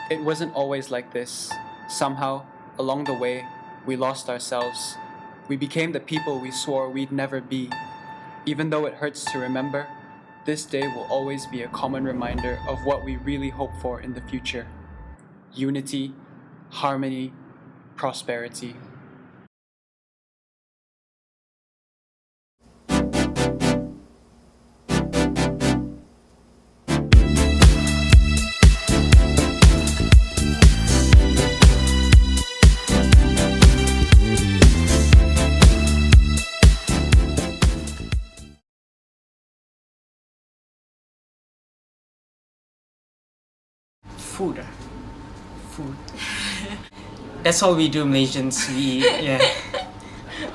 It wasn't always like this. Somehow, along the way, we lost ourselves. We became the people we swore we'd never be. Even though it hurts to remember, this day will always be a common reminder of what we really hope for in the future. Unity, harmony, prosperity. Food. Food. That's all we do, Malaysians. We eat, yeah.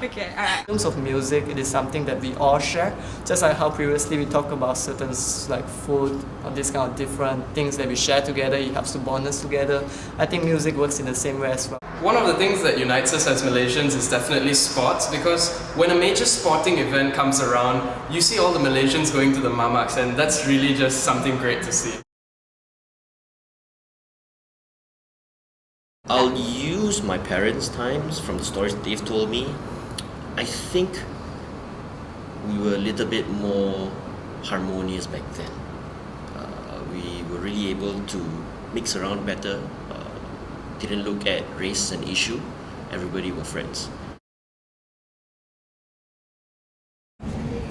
Okay, alright. In terms of music, it is something that we all share. Just like how previously we talked about certain like food or these kind of different things that we share together, it helps to bond us together. I think music works in the same way as well. One of the things that unites us as Malaysians is definitely sports, because when a major sporting event comes around, you see all the Malaysians going to the mamaks, and that's really just something great to see. I'll use my parents' times from the stories they've told me. I think we were a little bit more harmonious back then. We were really able to mix around better, didn't look at race as an issue, everybody were friends.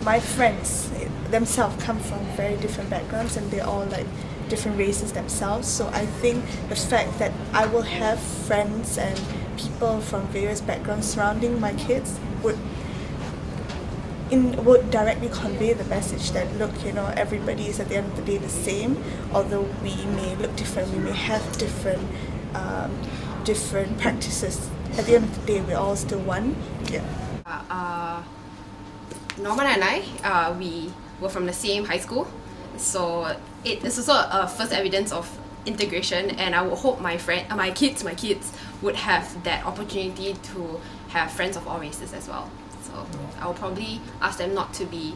My friends themselves come from very different backgrounds and they're all like different races themselves. So I think the fact that I will have friends and people from various backgrounds surrounding my kids would directly convey the message that, look, you know, everybody is at the end of the day the same. Although we may look different, we may have different practices. At the end of the day, we're all still one. Yeah. Norman and I, we were from the same high school, so it is also a first evidence of integration, and I would hope my kids would have that opportunity to have friends of all races as well. So I will probably ask them not to be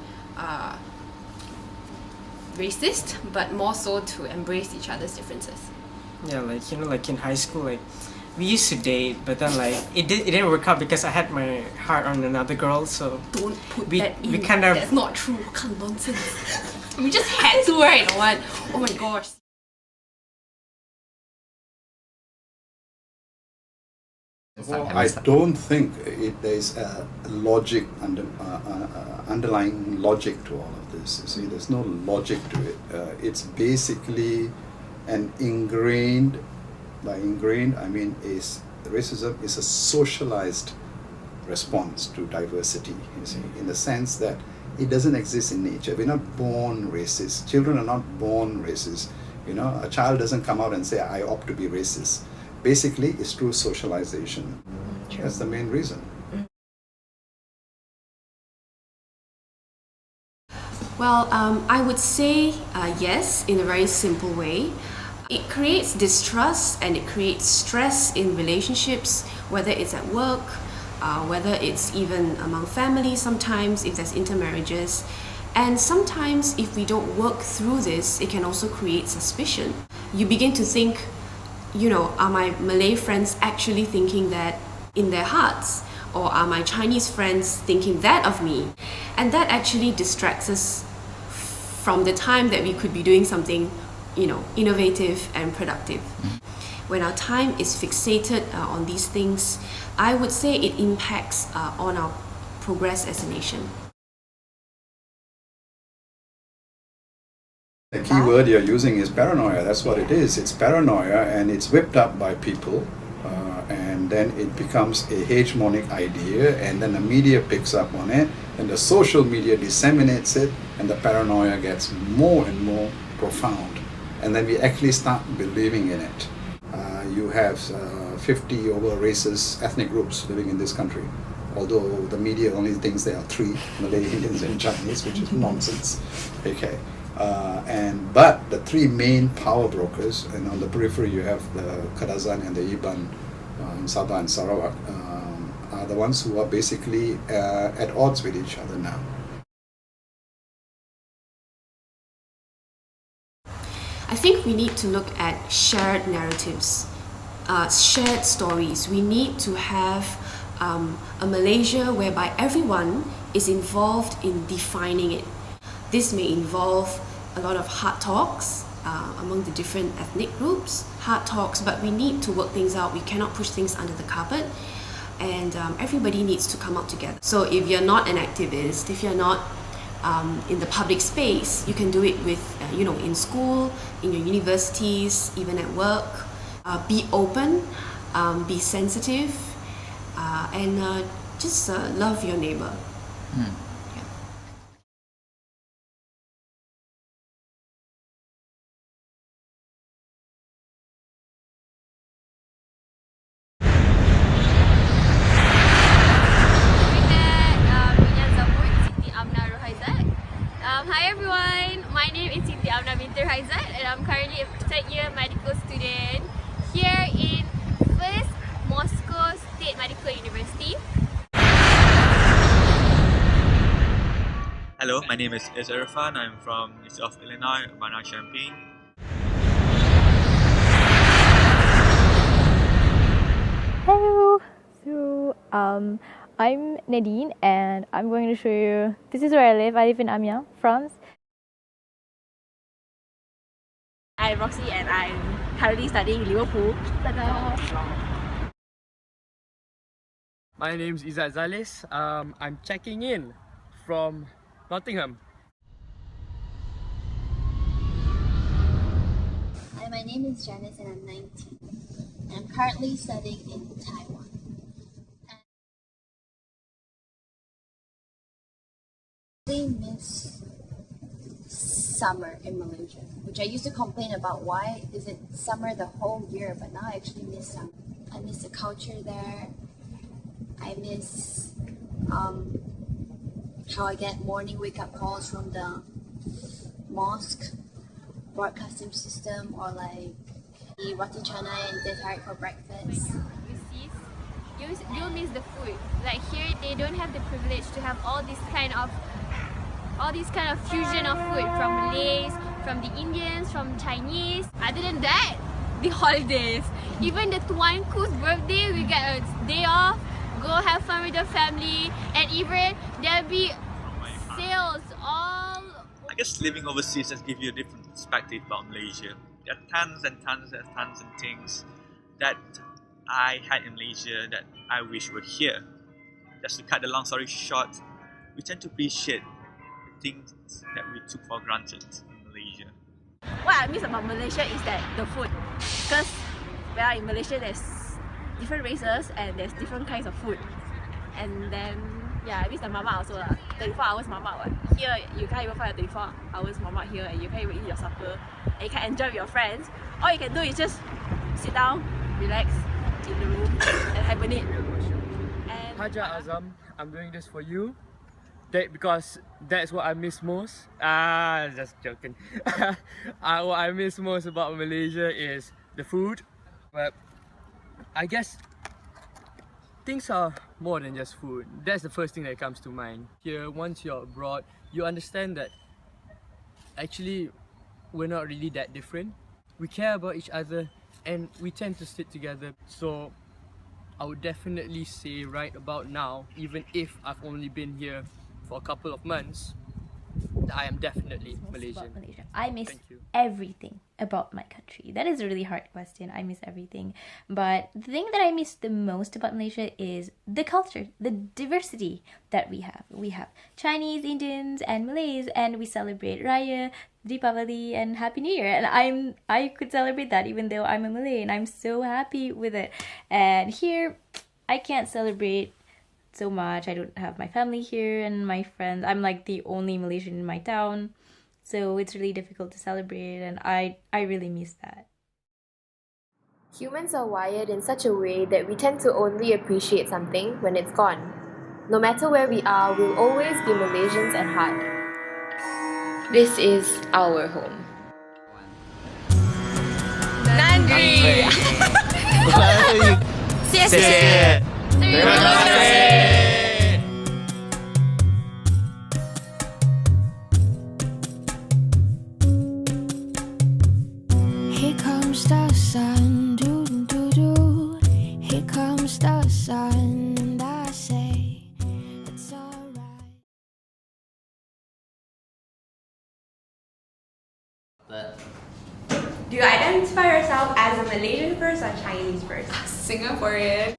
racist, but more so to embrace each other's differences. Yeah, like, you know, like in high school, like we used to date, but then like it didn't work out because I had my heart on another girl. So Don't put we that in. we kind of That's not true. What kind of nonsense? We just had to, right? Or what? Oh my gosh. Well, I don't think there is a logic underlying logic to all of this. You see, there's no logic to it. It's basically an ingrained. By ingrained, I mean racism is a socialized response to diversity. You see, in the sense that it doesn't exist in nature. We're not born racist. Children are not born racist. You know, a child doesn't come out and say, "I opt to be racist." Basically, it's through socialization. That's the main reason. Well, I would say yes, in a very simple way. It creates distrust and it creates stress in relationships, whether it's at work, whether it's even among families sometimes, if there's intermarriages. And sometimes if we don't work through this, it can also create suspicion. You begin to think, you know, are my Malay friends actually thinking that in their hearts? Or are my Chinese friends thinking that of me? And that actually distracts us from the time that we could be doing something, you know, innovative and productive. When our time is fixated on these things, I would say it impacts on our progress as a nation. The key word you're using is paranoia. That's what it is. It's paranoia, and it's whipped up by people, and then it becomes a hegemonic idea, and then the media picks up on it, and the social media disseminates it, and the paranoia gets more and more profound. And then we actually start believing in it. You have 50 over races, ethnic groups living in this country, although the media only thinks there are 3, Malay, Indians and Chinese, which is nonsense. Okay. But the 3 main power brokers, and on the periphery you have the Kadazan and the Iban in Sabah and Sarawak, are the ones who are basically at odds with each other now. I think we need to look at shared narratives, shared stories. We need to have a Malaysia whereby everyone is involved in defining it. This may involve a lot of hard talks among the different ethnic groups, hard talks, but we need to work things out. We cannot push things under the carpet, and everybody needs to come out together. So if you're not an activist, if you're not in the public space, you can do it with, in school, in your universities, even at work. Be open, be sensitive, and just love your neighbor. Hi everyone, my name is Siti Amna Bintur Haizat and I'm currently a third year medical student here in First Moscow State Medical University. Hello, my name is Irfan. I'm from University of Illinois, Urbana-Champaign. Hello! So, I'm Nadine and I'm going to show you, this is where I live. I live in Amiens, France. I'm Roxy and I'm currently studying in Liverpool. My name is Izzat Zalis. I'm checking in from Nottingham. Hi, my name is Janice and I'm 19. I'm currently studying in Taiwan. I really miss summer in Malaysia, which I used to complain about. Why is it summer the whole year? But now I actually miss summer. I miss the culture there. I miss how I get morning wake-up calls from the mosque broadcasting system, or like the roti canai and teh tarik for breakfast. You miss the food. Like here, they don't have the privilege to have all this kind of fusion of food from Malays, from the Indians, from Chinese. Other than that, the holidays. Even the Tuanku's birthday, we get a day off, go have fun with the family, and even there'll be sales all. I guess living overseas has given you a different perspective about Malaysia. There are tons and tons and tons of things that I had in Malaysia that I wish were here. Just to cut the long story short, we tend to appreciate the things that we took for granted in Malaysia. What I miss about Malaysia is that the food. Because in Malaysia there's different races and there's different kinds of food. And then I miss the mamak also lah. 24 hours mamak. Here you can't even find a 24 hours mamak here, and you can't even eat your supper. And you can enjoy with your friends. All you can do is just sit down, relax in the room and hibernate. And Haja Azam, I'm doing this for you. Because that's what I miss most. Just joking. What I miss most about Malaysia is the food. But I guess things are more than just food. That's the first thing that comes to mind. Here, once you're abroad, you understand that actually we're not really that different. We care about each other and we tend to stick together. So I would definitely say right about now, even if I've only been here for a couple of months, I am definitely Malaysian. I miss everything about my country. That is a really hard question. I miss everything. But the thing that I miss the most about Malaysia is the culture, the diversity that we have. We have Chinese, Indians, and Malays, and we celebrate Raya, Deepavali, and Happy New Year. And I could celebrate that even though I'm a Malay, and I'm so happy with it. And here, I can't celebrate so much. I don't have my family here and my friends. I'm like the only Malaysian in my town, so it's really difficult to celebrate, and I really miss that. Humans are wired in such a way that we tend to only appreciate something when it's gone. No matter where we are, we'll always be Malaysians at heart. This is our home. Nandri! 谢谢! Terima kasih! Here comes the sun, do do do. Here comes the sun, and I say it's alright. Do you identify yourself as a Malaysian first or Chinese first? Singaporean.